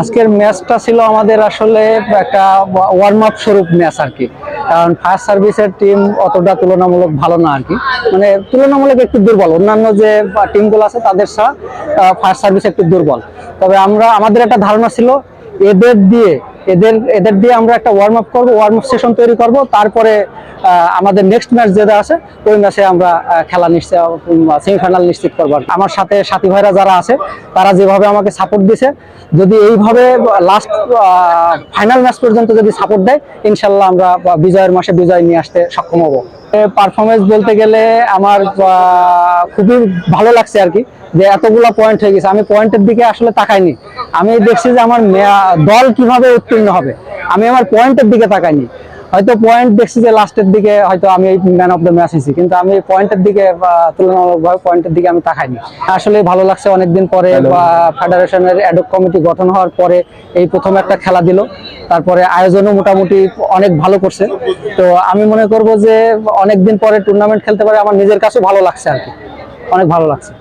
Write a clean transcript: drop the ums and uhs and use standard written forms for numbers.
আজকের ম্যাচটা ছিল আমাদের আসলে একটা ওয়ার্ম আপ স্বরূপ ম্যাচ আর কি। কারণ ফায়ার সার্ভিসের টিম অতটা তুলনামূলক ভালো না আর কি, মানে তুলনামূলক একটু দুর্বল। অন্যান্য যে টিমগুলো আছে তাদের সাথে ফায়ার সার্ভিস একটু দুর্বল। তবে আমাদের একটা ধারণা ছিল এদের দিয়ে এদের দিয়ে আমরা একটা ওয়ার্ম আপ করবো, ওয়ার্ম আপ সেশন তৈরি করব, তারপরে আমাদের নেক্সট ম্যাচ যেটা আছে ওই ম্যাচে আমরা খেলা নিশ্চিত, সেমিফাইনাল নিশ্চিত করবো। আমার সাথে সাথী ভাইরা যারা আছে তারা যেভাবে আমাকে সাপোর্ট দিছে, যদি এইভাবে লাস্ট ফাইনাল ম্যাচ পর্যন্ত যদি সাপোর্ট দেয়, ইনশাল্লাহ আমরা বিজয়ের মাসে বিজয় নিয়ে আসতে সক্ষম হব। পারফরমেন্স বলতে গেলে আমার খুবই ভালো লাগছে আর কি, যে এতগুলা পয়েন্ট হয়ে গেছে। আমি পয়েন্টের দিকে আসলে তাকাইনি, আমি দেখছি যে আমার দল কিভাবে উত্তীর্ণ হবে, আমি আমার পয়েন্টের দিকে তাকাইনি। হয়তো পয়েন্ট দেখছি যে লাস্টের দিকে হয়তো আমি ম্যান অফ দ্য ম্যাচ হয়েছি, কিন্তু আমি পয়েন্টের দিকে তুলনামূলকভাবে পয়েন্টের দিকে আমি তাকাইনি। আসলে ভালো লাগছে, অনেকদিন পরে ফেডারেশনের অ্যাডক কমিটি গঠন হওয়ার পরে এই প্রথম একটা খেলা দিল, তারপরে আয়োজনও মোটামুটি অনেক ভালো করছে। তো আমি মনে করব যে অনেকদিন পরে টুর্নামেন্ট খেলতে পারে আমার নিজের কাছে ভালো লাগছে আর কি, অনেক ভালো লাগছে।